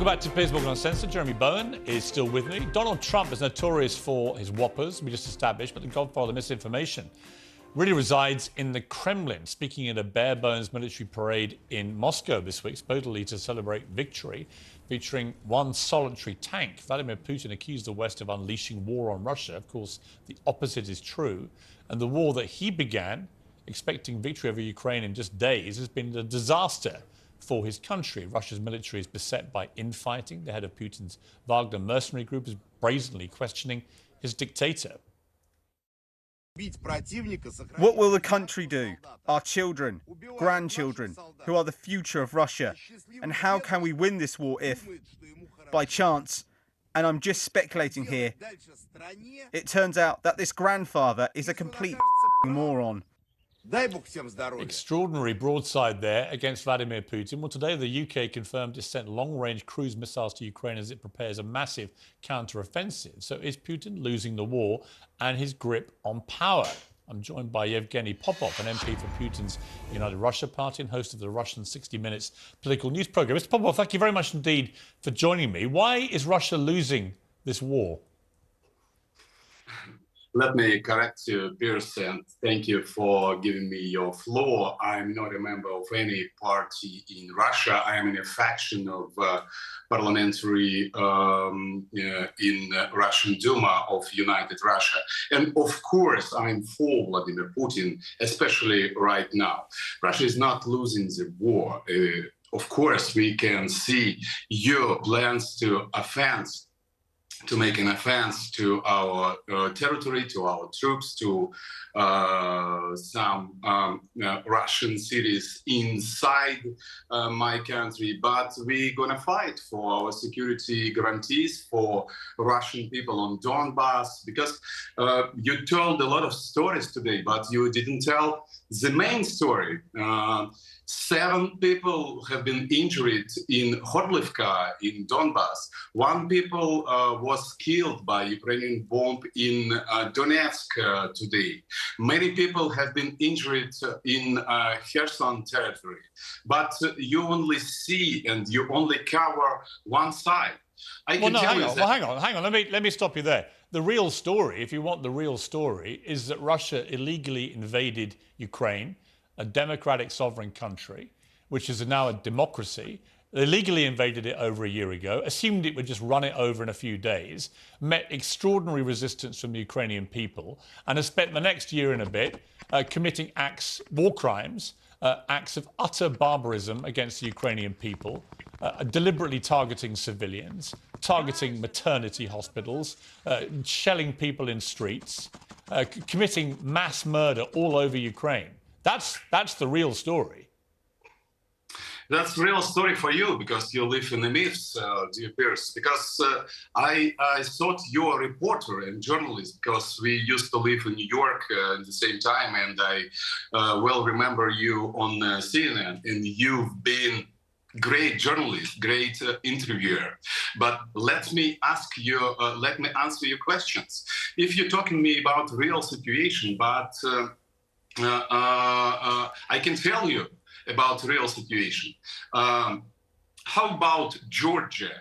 Welcome back to Piers Morgan Uncensored. Jeremy Bowen is still with me. Donald Trump is notorious for his whoppers, we just established, but the godfather of misinformation really resides in the Kremlin, speaking at a bare-bones military parade in Moscow this week, supposedly to celebrate victory, featuring one solitary tank. Vladimir Putin accused the West of unleashing war on Russia. Of course, the opposite is true. And the war that he began, expecting victory over Ukraine in just days, has been a disaster for his country. Russia's military is beset by infighting. The head of Putin's Wagner mercenary group is brazenly questioning his dictator. What will the country do? Our children, grandchildren, who are the future of Russia? And how can we win this war if, by chance, and I'm just speculating here, it turns out that this grandfather is a complete moron? Extraordinary broadside there against Vladimir Putin. Well, today the UK confirmed it sent long-range cruise missiles to Ukraine as it prepares a massive counter-offensive. So is Putin losing the war and his grip on power? I'm joined by Evgeny Popov, an MP for Putin's United Russia Party and host of the Russian 60 Minutes political news programme. Mr. Popov, thank you very much indeed for joining me. Why is Russia losing this war? Let me correct you, Piers, and thank you for giving me your floor. I'm not a member of any party in Russia. I am in a faction of parliamentary in Russian Duma of United Russia. And of course, I'm for Vladimir Putin, especially right now. Russia is not losing the war. Of course, we can see your plans to make an offense to our territory, to our troops, to some Russian cities inside my country. But we're gonna fight for our security guarantees for Russian people on Donbas, because you told a lot of stories today, but you didn't tell the main story. 7 people have been injured in Horlivka in Donbas. 1 people was killed by Ukrainian bomb in Donetsk today. Many people have been injured in Kherson territory. But you only see and you only cover one side. Hang on. Let me stop you there. The real story, if you want the real story, is that Russia illegally invaded Ukraine, a democratic sovereign country, which is now a democracy. They illegally invaded it over a year ago, assumed it would just run it over in a few days, met extraordinary resistance from the Ukrainian people, and has spent the next year and a bit committing war crimes, acts of utter barbarism against the Ukrainian people, deliberately targeting civilians, targeting maternity hospitals, shelling people in streets, committing mass murder all over Ukraine. That's the real story. That's the real story for you, because you live in the myths, dear Piers. Because I thought you were a reporter and journalist, because we used to live in New York at the same time, and I well remember you on CNN, and you've been great journalist, great interviewer. But let me answer your questions. If you're talking to me about real situation, but I can tell you about real situation. How about Georgia?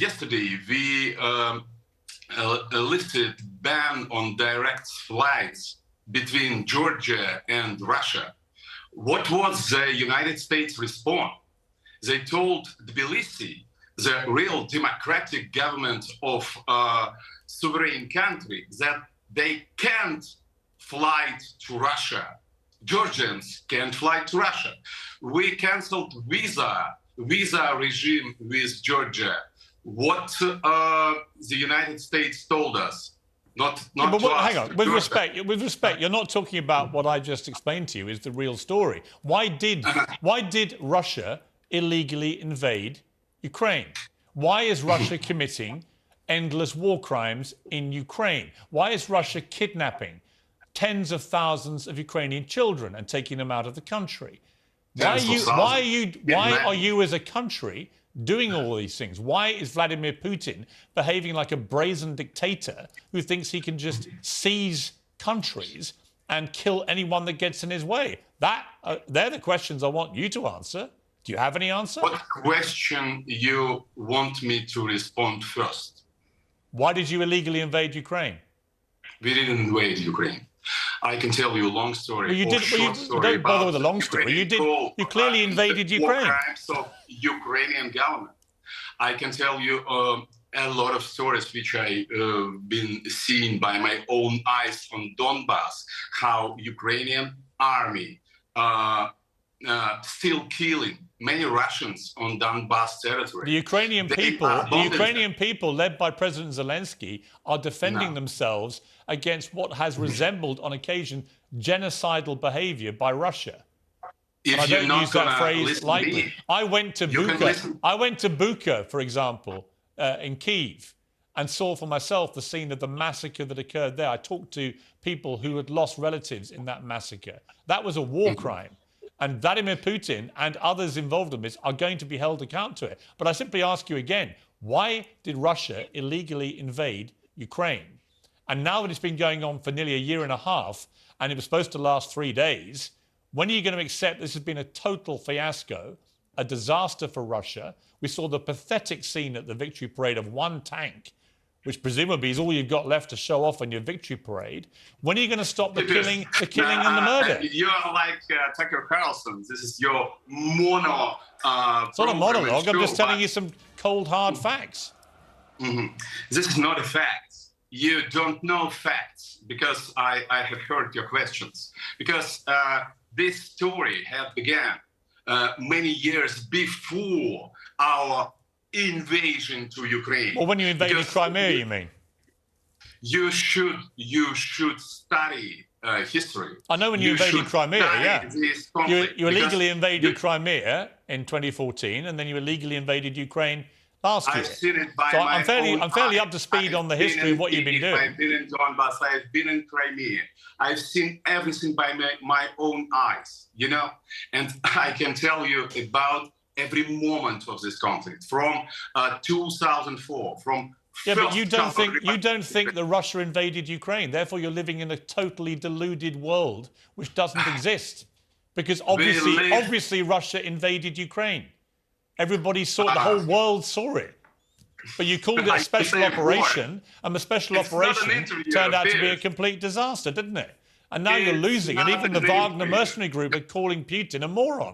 Yesterday, we lifted ban on direct flights between Georgia and Russia. What was the United States response? They told Tbilisi, the real democratic government of a sovereign country, that they can't fly to Russia. Georgians can't fly to Russia. We canceled visa regime with Georgia. What the United States told us, hang on. With respect, you're not talking about what I just explained to you is the real story. Why did Russia illegally invade Ukraine? Why is Russia committing endless war crimes in Ukraine? Why is Russia kidnapping tens of thousands of Ukrainian children and taking them out of the country? Why are you as a country doing all these things? Why is Vladimir Putin behaving like a brazen dictator who thinks he can just seize countries and kill anyone that gets in his way? They're the questions I want you to answer. Do you have any answer? What question you want me to respond first? Why did you illegally invade Ukraine? We didn't invade Ukraine. I can tell you a long story. Well, you did. Don't bother with a long story. You did. You clearly invaded Ukraine. Crimes of Ukrainian government. I can tell you a lot of stories which I been seeing by my own eyes on Donbas. How Ukrainian army still killing many Russians on Donbas territory. The Ukrainian people, led by President Zelensky, are defending themselves against what has resembled, on occasion, genocidal behavior by Russia. I don't use that phrase lightly. I went to Bucha, for example, in Kyiv, and saw for myself the scene of the massacre that occurred there. I talked to people who had lost relatives in that massacre. That was a war crime. And Vladimir Putin and others involved in this are going to be held account to it. But I simply ask you again, why did Russia illegally invade Ukraine? And now that it's been going on for nearly a year and a half, and it was supposed to last 3 days, when are you going to accept this has been a total fiasco, a disaster for Russia? We saw the pathetic scene at the victory parade of one tank, which presumably is all you've got left to show off on your victory parade. When are you going to stop the killing and the murder? You're like Tucker Carlson. This is your mono. It's not a monologue. I'm just telling you some cold, hard facts. This is not a fact. You don't know facts because I have heard your questions. Because this story had began many years before our invasion to Ukraine. Well, when you invaded Crimea, you mean? You should study history. I know when you invaded Crimea, yeah. You illegally invaded Crimea in 2014, and then you illegally invaded Ukraine last year. I've seen it by I'm fairly up to speed on the history of what you've been doing. I've been in Donbas, I've been in Crimea. I've seen everything by my own eyes, you know? And I can tell you about every moment of this conflict from 2004, from yeah, but you don't think that Russia invaded Ukraine. Therefore, you're living in a totally deluded world which doesn't exist, because obviously Russia invaded Ukraine. Everybody saw it. The whole world saw it. But you called it a special operation, and the special operation turned out to be a complete disaster, didn't it? And now you're losing, and even the Wagner mercenary group are calling Putin a moron.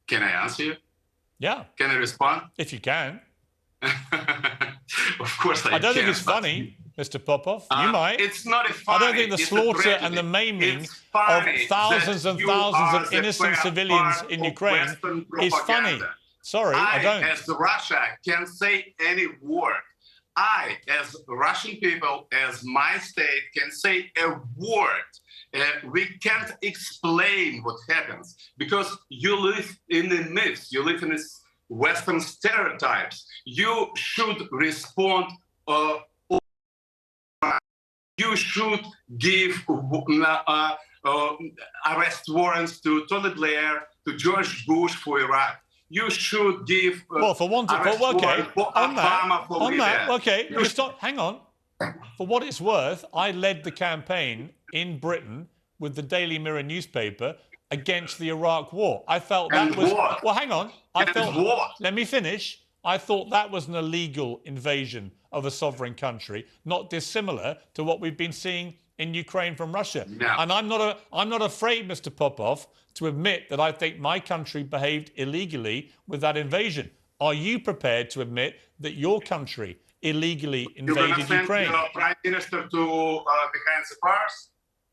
Can I answer you? Yeah. Can I respond? If you can. Of course I don't can, think it's funny, Mr. Popov. You might. It's not funny. I don't think the slaughter and the maiming of thousands and thousands of innocent civilians in Ukraine is funny. Sorry, I don't. As Russia can say any word. I, as Russian people, as my state, can say a word. We can't explain what happens because you live in the myths, you live in this Western stereotypes. You should respond. You should give arrest warrants to Tony Blair, to George Bush for Iraq. You should give well, for one to arrest warrants for Obama for Libya. Okay, hang on. For what it's worth, I led the campaign in Britain with the Daily Mirror newspaper against the Iraq war. I felt that was... Well, hang on. Let me finish. I thought that was an illegal invasion of a sovereign country, not dissimilar to what we've been seeing in Ukraine from Russia. No. And I'm not afraid, Mr. Popov, to admit that I think my country behaved illegally with that invasion. Are you prepared to admit that your country illegally invaded Ukraine? You're your prime minister to behind the bars?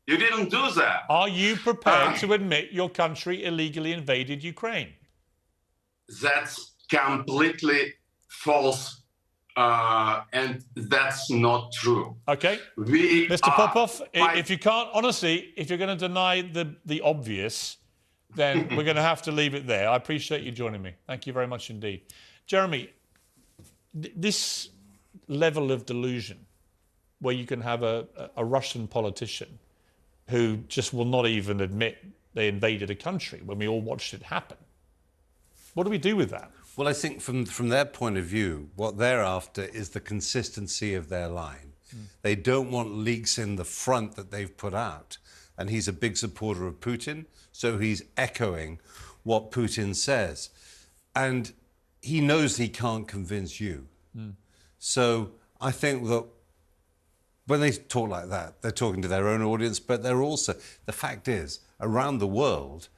You didn't do that. Are you prepared to admit your country illegally invaded Ukraine? That's completely false, and that's not true. Okay. Mr. Popov, if you can't, honestly, if you're going to deny the obvious, then we're going to have to leave it there. I appreciate you joining me. Thank you very much indeed. Jeremy, this level of delusion where you can have a Russian politician who just will not even admit they invaded a country when we all watched it happen. What do we do with that? Well, I think from their point of view, what they're after is the consistency of their line. They don't want leaks in the front that they've put out. and he's a big supporter of Putin, so he's echoing what Putin says. And he knows he can't convince you. So I think that when they talk like that, they're talking to their own audience, but they're also, the fact is, around the world,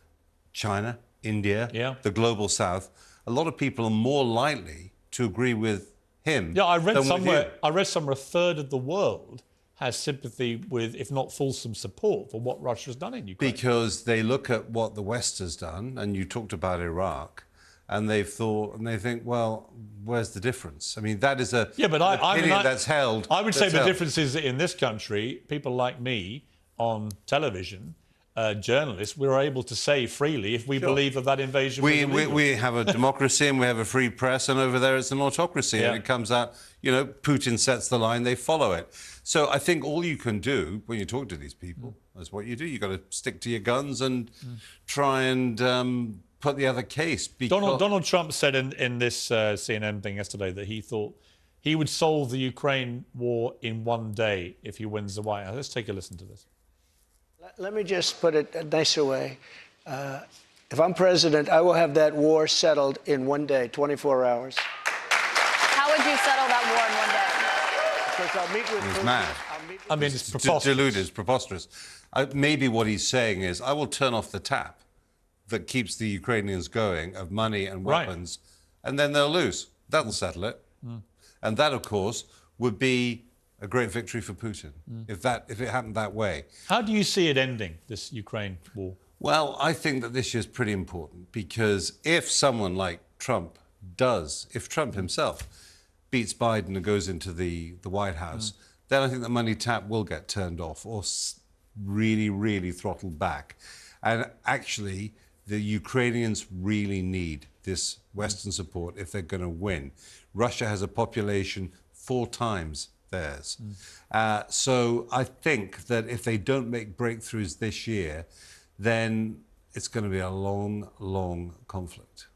China, India, the global south, a lot of people are more likely to agree with him. Yeah, I read somewhere a third of the world has sympathy with, if not fulsome support for what Russia's done in Ukraine. Because they look at what the West has done, and you talked about Iraq, and they've thought, and they think, well, where's the difference? I mean, that is a opinion that's held. I would say the difference is that in this country, people like me on television, journalists, we're able to say freely if we believe that invasion was illegal. We have a democracy and we have a free press, and over there it's an autocracy. And it comes out, you know, Putin sets the line, they follow it. So I think all you can do when you talk to these people is what you do. You've got to stick to your guns and try and put the other case. Donald Trump said in this CNN thing yesterday that he thought he would solve the Ukraine war in one day if he wins the White House. Let's take a listen to this. Let me just put it a nicer way. If I'm president, I will have that war settled in one day, 24 hours. How would you settle that war in one day? Because I'll meet with He's mad. I mean, it's preposterous. Deluded, it's preposterous. Maybe what he's saying is, I will turn off the tap that keeps the Ukrainians going of money and weapons, and then they'll lose. That'll settle it. And that, of course, would be a great victory for Putin, if it happened that way. How do you see it ending, this Ukraine war? Well, I think that this year is pretty important, because if someone like Trump if Trump himself beats Biden and goes into the White House, then I think the money tap will get turned off or really, really throttled back. And actually, the Ukrainians really need this Western support if they're going to win. Russia has a population 4 times theirs. So I think that if they don't make breakthroughs this year, then it's going to be a long, long conflict.